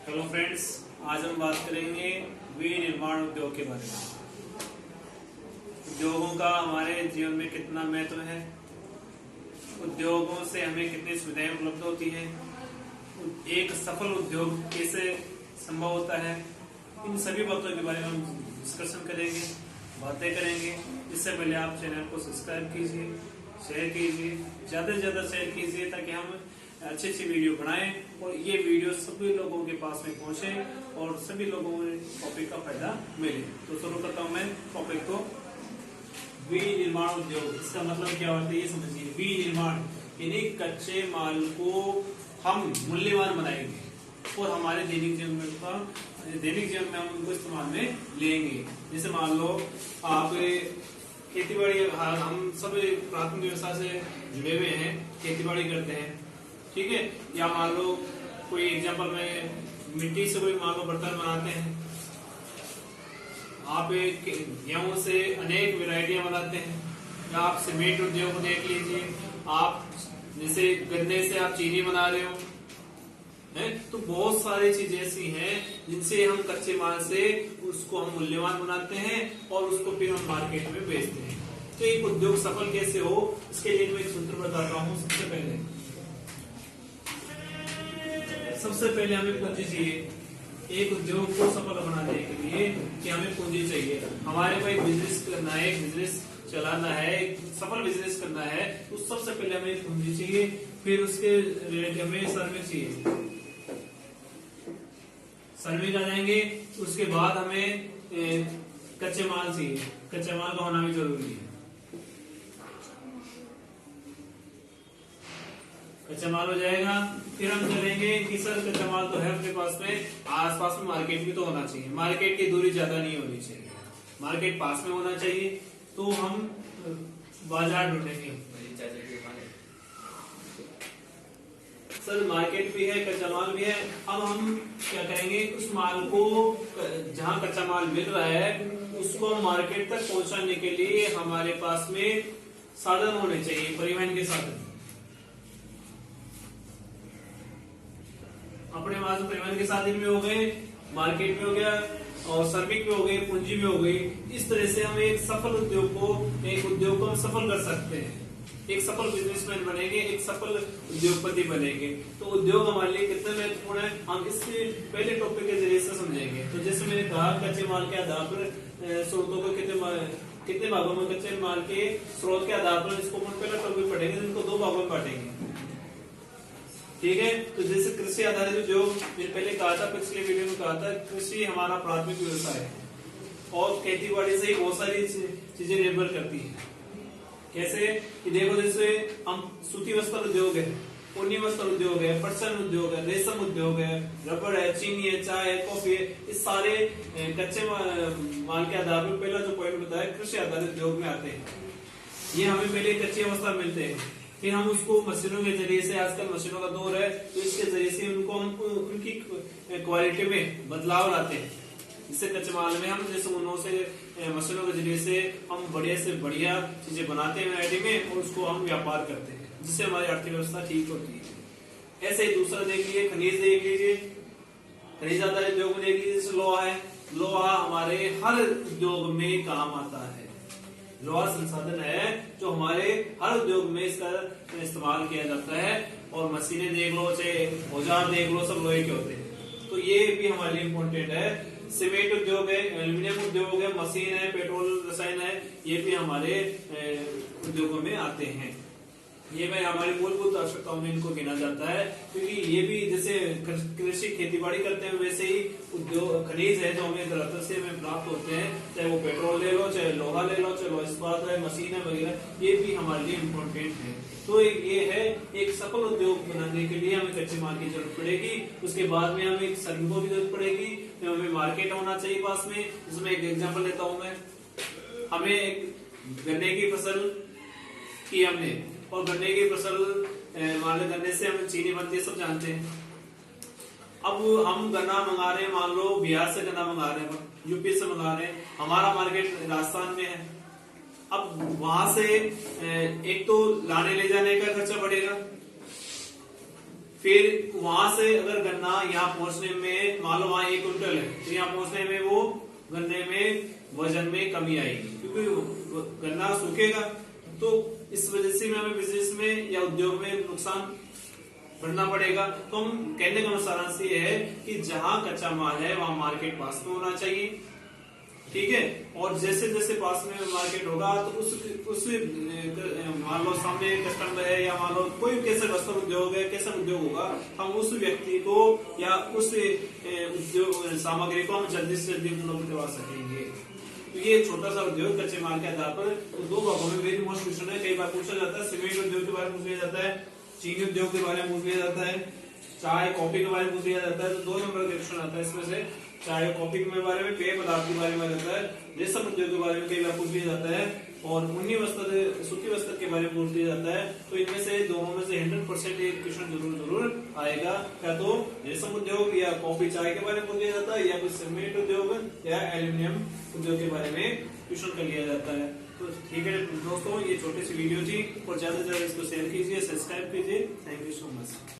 Hello friends, आज हम बात करेंगे विनिर्माण उद्योग के बारे में। उद्योगों का हमारे जीवन में कितना महत्व है, उद्योगों से हमें कितनी सुविधाएं उपलब्ध होती हैं, एक सफल उद्योग कैसे संभव होता है, इन सभी बातों के बारे में हम डिस्कशन करेंगे, बातें करेंगे। इससे पहले आप चैनल को सब्सक्राइब कीजिए, शेयर कीजिए, ज्यादा से ज्यादा शेयर कीजिए ताकि हम अच्छी अच्छी वीडियो बनाएं और ये वीडियो सभी लोगों के पास में पहुंचे और सभी लोगों को टॉपिक का फायदा मिले। तो शुरू करता हूं मैं टॉपिक को। विनिर्माण उद्योग, इसका मतलब क्या होता है ये समझिए। विनिर्माण यानी कच्चे माल को हम मूल्यवान बनाएंगे और हमारे दैनिक जीवन में हम उनको इस्तेमाल में लेंगे। जैसे मान लो आप खेती बाड़ी, हम सब प्राथमिक व्यवसाय से जुड़े हुए हैं, खेती बाड़ी करते हैं, ठीक है। या मान लो कोई एग्जांपल में मिट्टी से कोई मान लो बर्तन बनाते हैं, आप गेहूं से अनेक वैरायटियां बनाते हैं, या आप सीमेंट उद्योग को देख लीजिए, आप जैसे गन्ने से आप चीनी बना रहे हो, है तो बहुत सारी चीजें ऐसी हैं जिनसे हम कच्चे माल से उसको हम मूल्यवान बनाते हैं और उसको फिर हम मार्केट में बेचते हैं। तो एक उद्योग सफल कैसे हो, इसके लिए मैं एक सूत्र बताता हूँ। सबसे पहले हमें पूंजी चाहिए। एक उद्योग को सफल बनाने के लिए कि हमें पूंजी चाहिए। हमारे को एक बिजनेस करना है, एक बिजनेस चलाना है, एक सफल बिजनेस करना है, तो सबसे पहले हमें पूंजी चाहिए, फिर उसके रिलेटेड हमें सर्वे चाहिए। सर्वे का जाएंगे, उसके बाद हमें कच्चे माल चाहिए। कच्चे माल का होना भी जरूरी है। कच्चा माल हो जाएगा, फिर हम चलेंगे कि सर कच्चा माल तो है अपने पास में, आसपास में मार्केट भी तो होना चाहिए। मार्केट की दूरी ज्यादा नहीं होनी चाहिए, मार्केट पास में होना चाहिए। तो हम बाजार ढूंढेंगे। सर मार्केट भी है, कच्चा माल भी है, अब हम क्या करेंगे, उस माल को जहां कच्चा माल मिल रहा है उसको मार्केट तक पहुंचाने के लिए हमारे पास में साधन होने चाहिए, परिवहन के साधन। अपने पास परिवहन के साधन भी हो गए, मार्केट भी हो गया और श्रमिक भी हो गए, पूंजी भी हो गई। इस तरह से हम एक सफल उद्योग को हम सफल कर सकते हैं। एक सफल बिजनेसमैन बनेंगे, एक सफल उद्योगपति बनेंगे। तो उद्योग हमारे लिए कितना महत्वपूर्ण है, हम इसके पहले टॉपिक के जरिए से समझेंगे। तो जैसे मैंने कहा, कच्चे माल के आधार पर स्रोतों को कितने भागों में, कच्चे माल के स्रोत के आधार पर इसको पहला टॉपिक पढ़ेंगे, जिनको दो भागों में बांटेंगे, ठीक है। तो जैसे कृषि आधारित उद्योग, मैंने पहले कहा था, पिछले वीडियो में कहा था, कृषि हमारा प्राथमिक व्यवसाय है और खेती बाड़ी से ही बहुत सारी चीजें निर्भर करती है। कैसे कि देखो, जैसे हम सूती वस्त्र उद्योग है, ऊनी वस्त्र उद्योग है, पटसन उद्योग है, रेशम उद्योग है, रबड़ है, चीनी है, चाय है, कॉफी है, इस सारे कच्चे माल के आधार पर पहला जो पॉइंट बताया कृषि आधारित उद्योग में आते हैं। ये हमें पहले कच्ची अवस्था मिलते हैं, फिर हम उसको मशीनों के जरिए से, आजकल मशीनों का दौर है, तो इसके जरिए से उनकी क्वालिटी में बदलाव लाते हैं। इससे कच्चे माल में हम जैसे उनों से मशीनों के जरिए से हम बढ़िया से बढ़िया चीजें बनाते हैं वैरायटी में और उसको हम व्यापार करते हैं, जिससे हमारी अर्थव्यवस्था ठीक होती है। ऐसे ही दूसरा देख लीजिए, खनिज देख लीजिए, खनिज आधारित उद्योग में देख लीजिए, जैसे लोहा है। लोहा हमारे हर उद्योग में काम आता है। लोहा संसाधन है जो हमारे हर उद्योग में इसका इस्तेमाल किया जाता है। और मशीनें देख लो, चाहे औजार देख लो, सब लोहे के होते हैं। तो ये भी हमारे लिए इम्पोर्टेंट है। सीमेंट उद्योग है, एल्यूमिनियम उद्योग है, मशीन है, पेट्रोल रसायन है, ये भी हमारे उद्योगों में आते हैं। ये मैं हमारी मूलभूत आवश्यकताओं में इनको गिना जाता है, क्योंकि ये भी जैसे कृषि खेती बाड़ी करते हैं, वैसे ही उद्योग खनिज है जो हमें धरती से हमें प्राप्त होते हैं, चाहे वो पेट्रोल ले लो, चाहे लोहा ले लो, चाहे लोहा इस्पात है, मशीन है वगैरह, ये भी हमारे लिए इम्पोर्टेंट है। तो ये है, एक सफल उद्योग बनाने के लिए हमें कच्चे माल की जरूरत पड़ेगी, उसके बाद में हमें एक श्रमिकों की जरूरत पड़ेगी, हमें मार्केट होना चाहिए पास में। इसमें एक एग्जाम्पल लेता हूं मैं, हमें गन्ने की फसल की हमने, और गन्ने की फसल मान लो गन्ने से हमें चीनी बनती है, सब जानते हैं। अब हम गन्ना मंगा रहे हैं, मान लो बिहार से गन्ना मंगा रहे हैं, यूपी से मंगा रहे हैं, हमारा मार्केट राजस्थान में है। अब वहां से एक तो लाने ले जाने का खर्चा बढ़ेगा, फिर वहां से अगर गन्ना यहाँ पहुंचने में, मान लो वहां 1 क्विंटल है, तो यहाँ पहुंचने में वो गन्ने में वजन में कमी आएगी, क्योंकि गन्ना सूखेगा। तो इस वजह से हमें बिजनेस में या उद्योग में नुकसान बढ़ना पड़ेगा। तो हम कहने का सारांश ये है कि जहां कच्चा माल है वहां मार्केट पास में होना चाहिए, ठीक है। और जैसे जैसे पास में मार्केट होगा तो उस मान लो सामने कस्टमर है, या मान लो कोई कैसे वस्त्र उद्योग है, कैसा उद्योग होगा, हम उस व्यक्ति को या उस उद्योग सामग्री को हम जल्दी से जल्दी उपलब्ध करवा सकेंगे। तो ये छोटा सा उद्योग कच्चे माल के आधार पर तो 2 भागों में वेरी मोस्ट क्वेश्चन है, कई बार पूछा जाता है। सीमेंट उद्योग के बारे में पूछ लिया जाता है, चीनी उद्योग के बारे में पूछ लिया जाता है, चाय कॉफी के बारे में पूछ लिया जाता है। तो 2 नंबर का क्वेश्चन आता है इसमें से, चाय कॉफी के बारे में, पेय पदार्थ के बारे में रहता है, रेशम उद्योग के बारे में कई बार पूछ लिया जाता है, और ऊनी वस्त्र सूती वस्त्र के बारे में पूछ लिया जाता है। तो इनमें से दोनों में से 100% एक क्वेश्चन जरूर आएगा, क्या तो रेशम उद्योग या कॉफी चाय के बारे में पूछ लिया जाता है, या कुछ सीमेंट उद्योग या एल्यूमिनियम उद्योग के बारे में क्वेश्चन कर लिया जाता है। तो ठीक है दोस्तों, ये छोटी सी वीडियो थी, और ज्यादा से ज्यादा इसको शेयर कीजिए, सब्सक्राइब कीजिए। Thank you so much.